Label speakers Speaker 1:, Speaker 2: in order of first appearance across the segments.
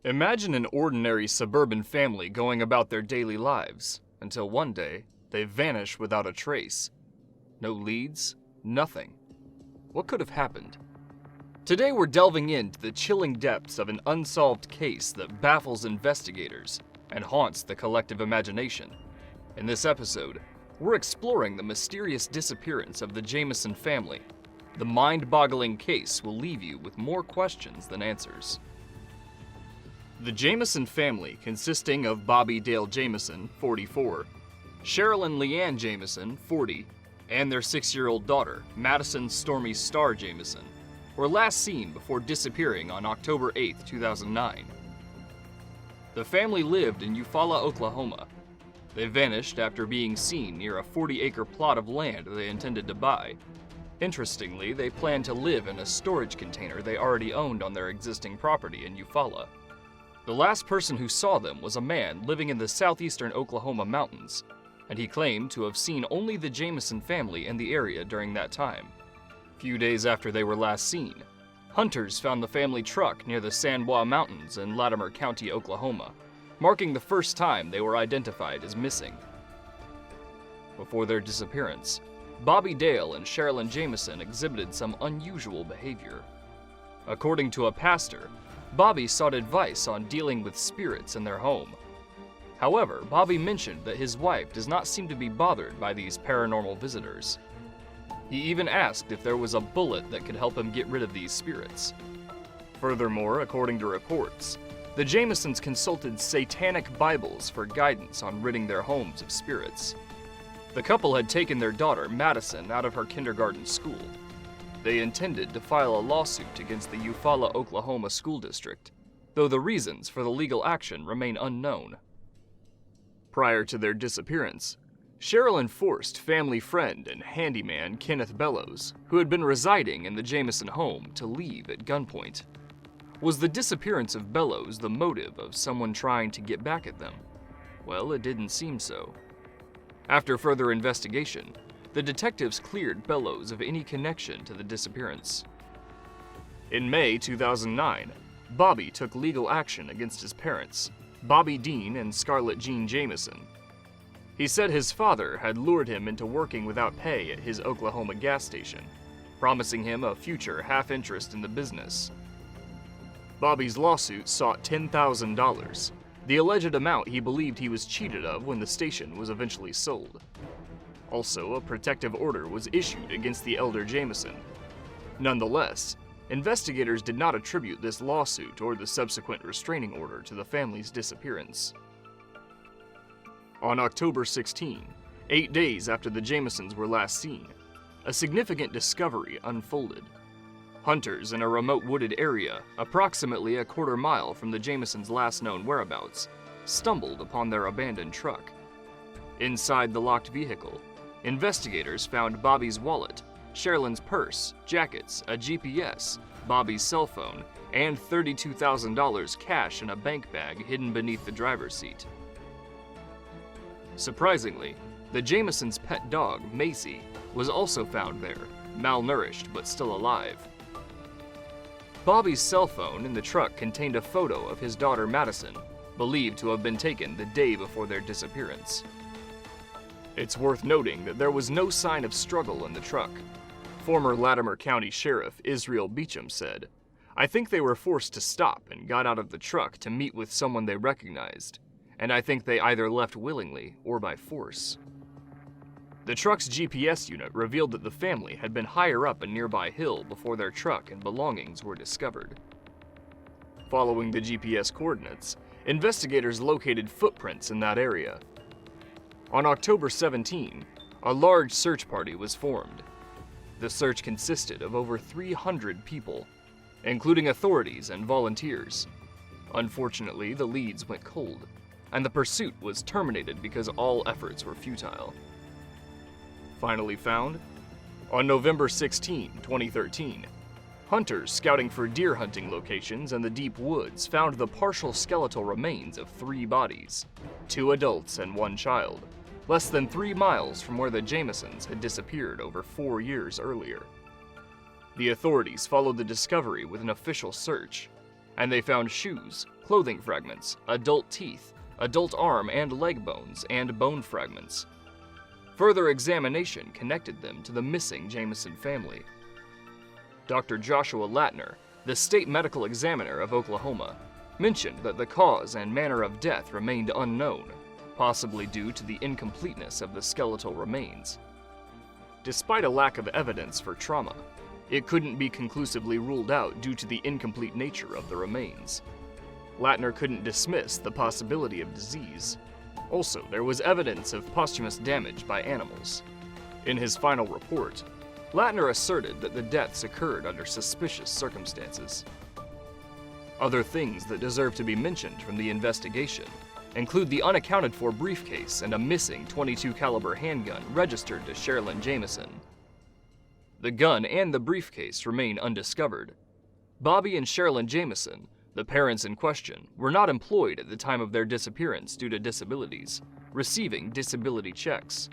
Speaker 1: Imagine an ordinary suburban family going about their daily lives, until one day, they vanish without a trace. No leads, nothing. What could have happened? Today we're delving into the chilling depths of an unsolved case that baffles investigators and haunts the collective imagination. In this episode, we're exploring the mysterious disappearance of the Jamison family. The mind-boggling case will leave you with more questions than answers. The Jamison family, consisting of Bobby Dale Jamison, 44, Cheryl and Leanne Jamison, 40, and their 6-year-old daughter, Madison Stormy Star Jamison, were last seen before disappearing on October 8, 2009. The family lived in Eufaula, Oklahoma. They vanished after being seen near a 40-acre plot of land they intended to buy. Interestingly, they planned to live in a storage container they already owned on their existing property in Eufaula. The last person who saw them was a man living in the southeastern Oklahoma mountains, and he claimed to have seen only the Jamison family in the area during that time. Few days after they were last seen, hunters found the family truck near the San Bois Mountains in Latimer County, Oklahoma, marking the first time they were identified as missing. Before their disappearance, Bobby Dale and Sherilyn Jamison exhibited some unusual behavior. According to a pastor, Bobby sought advice on dealing with spirits in their home. However, Bobby mentioned that his wife does not seem to be bothered by these paranormal visitors. He even asked if there was a bullet that could help him get rid of these spirits. Furthermore, according to reports, the Jamisons consulted satanic Bibles for guidance on ridding their homes of spirits. The couple had taken their daughter, Madison, out of her kindergarten school. They intended to file a lawsuit against the Eufaula, Oklahoma school district, though the reasons for the legal action remain unknown. Prior to their disappearance, Sherilyn forced family friend and handyman Kenneth Bellows, who had been residing in the Jamison home, to leave at gunpoint. Was the disappearance of Bellows the motive of someone trying to get back at them? Well, it didn't seem so. After further investigation, the detectives cleared Bellows of any connection to the disappearance. In May 2009, Bobby took legal action against his parents, Bobby Dean and Scarlett Jean Jamison. He said his father had lured him into working without pay at his Oklahoma gas station, promising him a future half-interest in the business. Bobby's lawsuit sought $10,000, the alleged amount he believed he was cheated of when the station was eventually sold. Also, a protective order was issued against the elder Jamison. Nonetheless, investigators did not attribute this lawsuit or the subsequent restraining order to the family's disappearance. On October 16, 8 days after the Jamisons were last seen, a significant discovery unfolded. Hunters in a remote wooded area, approximately a quarter mile from the Jamisons' last known whereabouts, stumbled upon their abandoned truck. Inside the locked vehicle, investigators found Bobby's wallet, Sherilyn's purse, jackets, a GPS, Bobby's cell phone, and $32,000 cash in a bank bag hidden beneath the driver's seat. Surprisingly, the Jamisons' pet dog, Macy, was also found there, malnourished but still alive. Bobby's cell phone in the truck contained a photo of his daughter Madison, believed to have been taken the day before their disappearance. It's worth noting that there was no sign of struggle in the truck. Former Latimer County Sheriff Israel Beecham said, "I think they were forced to stop and got out of the truck to meet with someone they recognized, and I think they either left willingly or by force." The truck's GPS unit revealed that the family had been higher up a nearby hill before their truck and belongings were discovered. Following the GPS coordinates, investigators located footprints in that area. On October 17, a large search party was formed. The search consisted of over 300 people, including authorities and volunteers. Unfortunately, the leads went cold, and the pursuit was terminated because all efforts were futile. Finally found? On November 16, 2013, hunters scouting for deer hunting locations in the deep woods found the partial skeletal remains of 3 bodies, 2 adults and 1 child, less than 3 miles from where the Jamisons had disappeared over 4 years earlier. The authorities followed the discovery with an official search, and they found shoes, clothing fragments, adult teeth, adult arm and leg bones, and bone fragments. Further examination connected them to the missing Jamison family. Dr. Joshua Latner, the state medical examiner of Oklahoma, mentioned that the cause and manner of death remained unknown, possibly due to the incompleteness of the skeletal remains. Despite a lack of evidence for trauma, it couldn't be conclusively ruled out due to the incomplete nature of the remains. Latner couldn't dismiss the possibility of disease. Also, there was evidence of posthumous damage by animals. In his final report, Latner asserted that the deaths occurred under suspicious circumstances. Other things that deserve to be mentioned from the investigation include the unaccounted-for briefcase and a missing .22 caliber handgun registered to Sherilyn Jamison. The gun and the briefcase remain undiscovered. Bobby and Sherilyn Jamison, the parents in question, were not employed at the time of their disappearance due to disabilities, receiving disability checks.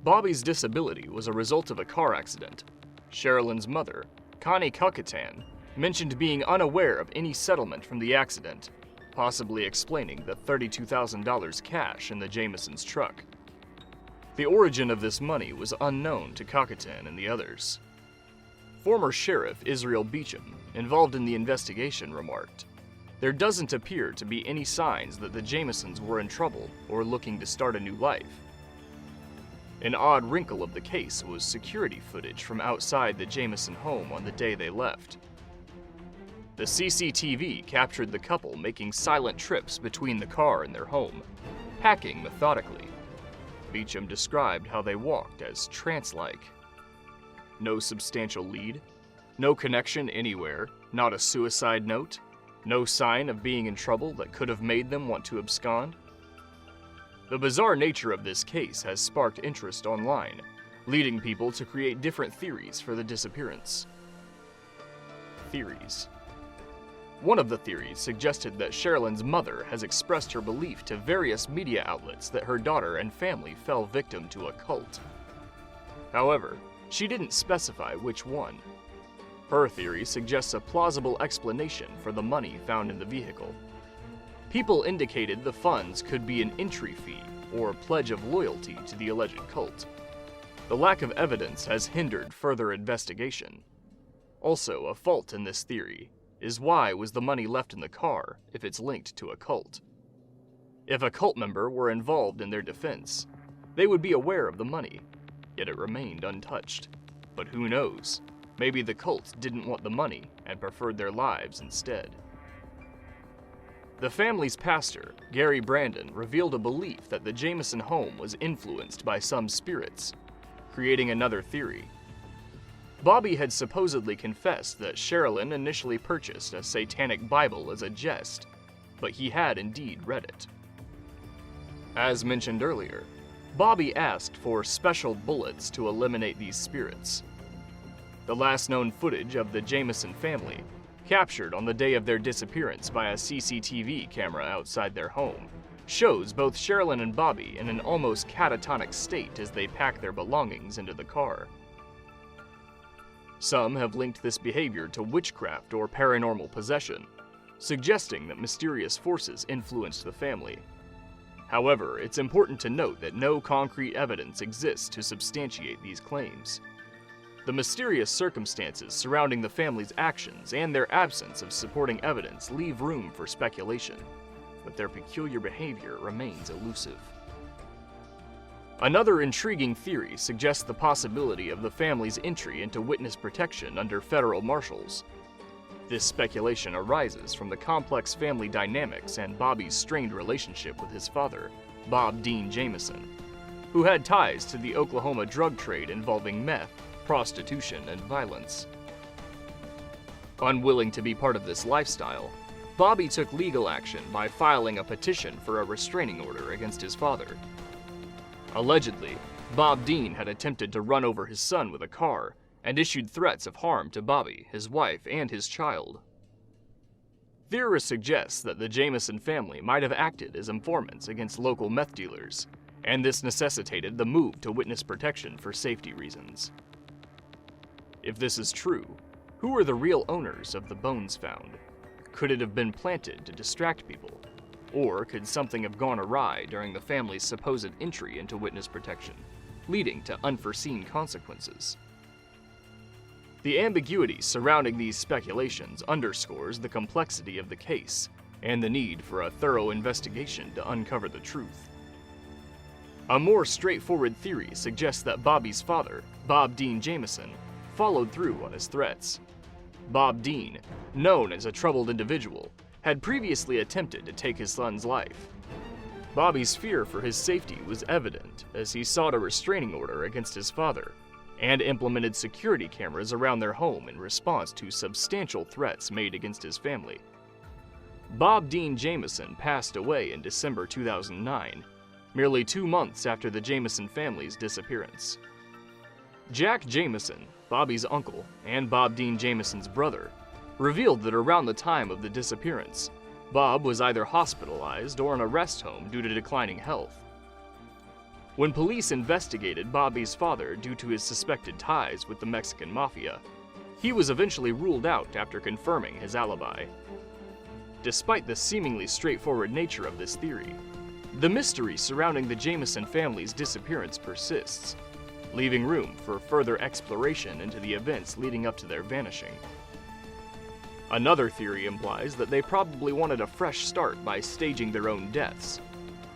Speaker 1: Bobby's disability was a result of a car accident. Sherilyn's mother, Connie Cuckatan, mentioned being unaware of any settlement from the accident, possibly explaining the $32,000 cash in the Jamisons' truck. The origin of this money was unknown to Cuckatan and the others. Former Sheriff Israel Beecham, involved in the investigation, remarked, "There doesn't appear to be any signs that the Jamisons were in trouble or looking to start a new life." An odd wrinkle of the case was security footage from outside the Jamison home on the day they left. The CCTV captured the couple making silent trips between the car and their home, packing methodically. Beecham described how they walked as trance-like. No substantial lead, no connection anywhere, not a suicide note, no sign of being in trouble that could have made them want to abscond. The bizarre nature of this case has sparked interest online, leading people to create different theories for the disappearance. Theories. One of the theories suggested that Sherilyn's mother has expressed her belief to various media outlets that her daughter and family fell victim to a cult. However, she didn't specify which one. Her theory suggests a plausible explanation for the money found in the vehicle. People indicated the funds could be an entry fee or pledge of loyalty to the alleged cult. The lack of evidence has hindered further investigation. Also, a fault in this theory is why was the money left in the car if it's linked to a cult? If a cult member were involved in their defense, they would be aware of the money, yet it remained untouched. But who knows? Maybe the cult didn't want the money and preferred their lives instead. The family's pastor, Gary Brandon, revealed a belief that the Jamison home was influenced by some spirits, creating another theory. Bobby had supposedly confessed that Sherilyn initially purchased a satanic Bible as a jest, but he had indeed read it. As mentioned earlier, Bobby asked for special bullets to eliminate these spirits. The last known footage of the Jamison family, captured on the day of their disappearance by a CCTV camera outside their home, shows both Sherilyn and Bobby in an almost catatonic state as they pack their belongings into the car. Some have linked this behavior to witchcraft or paranormal possession, suggesting that mysterious forces influenced the family. However, it's important to note that no concrete evidence exists to substantiate these claims. The mysterious circumstances surrounding the family's actions and their absence of supporting evidence leave room for speculation, but their peculiar behavior remains elusive. Another intriguing theory suggests the possibility of the family's entry into witness protection under federal marshals. This speculation arises from the complex family dynamics and Bobby's strained relationship with his father, Bob Dean Jamison, who had ties to the Oklahoma drug trade involving meth, prostitution, and violence. Unwilling to be part of this lifestyle, Bobby took legal action by filing a petition for a restraining order against his father. Allegedly, Bob Dean had attempted to run over his son with a car and issued threats of harm to Bobby, his wife, and his child. Theorists suggest that the Jamison family might have acted as informants against local meth dealers, and this necessitated the move to witness protection for safety reasons. If this is true, who are the real owners of the bones found? Could it have been planted to distract people? Or could something have gone awry during the family's supposed entry into witness protection, leading to unforeseen consequences? The ambiguity surrounding these speculations underscores the complexity of the case and the need for a thorough investigation to uncover the truth. A more straightforward theory suggests that Bobby's father, Bob Dean Jamison, followed through on his threats. Bob Dean, known as a troubled individual, had previously attempted to take his son's life. Bobby's fear for his safety was evident as he sought a restraining order against his father and implemented security cameras around their home in response to substantial threats made against his family. Bob Dean Jamison passed away in December 2009, merely 2 months after the Jamison family's disappearance. Jack Jamison, Bobby's uncle and Bob Dean Jamison's brother, revealed that around the time of the disappearance, Bob was either hospitalized or in a rest home due to declining health. When police investigated Bobby's father due to his suspected ties with the Mexican mafia, he was eventually ruled out after confirming his alibi. Despite the seemingly straightforward nature of this theory, the mystery surrounding the Jamison family's disappearance persists, leaving room for further exploration into the events leading up to their vanishing. Another theory implies that they probably wanted a fresh start by staging their own deaths.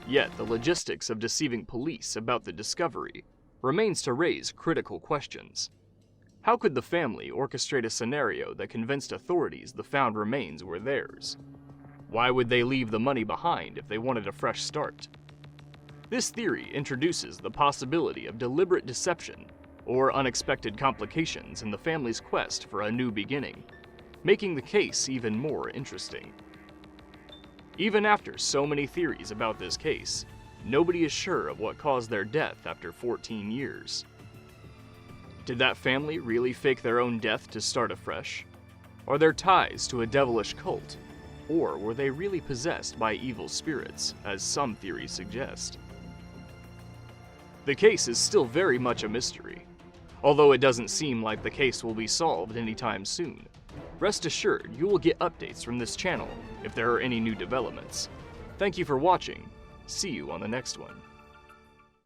Speaker 1: Yet the logistics of deceiving police about the discovery remains to raise critical questions. How could the family orchestrate a scenario that convinced authorities the found remains were theirs? Why would they leave the money behind if they wanted a fresh start? This theory introduces the possibility of deliberate deception or unexpected complications in the family's quest for a new beginning, making the case even more interesting. Even after so many theories about this case, nobody is sure of what caused their death after 14 years. Did that family really fake their own death to start afresh? Are there ties to a devilish cult? Or were they really possessed by evil spirits, as some theories suggest? The case is still very much a mystery. Although it doesn't seem like the case will be solved anytime soon, rest assured you will get updates from this channel if there are any new developments. Thank you for watching. See you on the next one.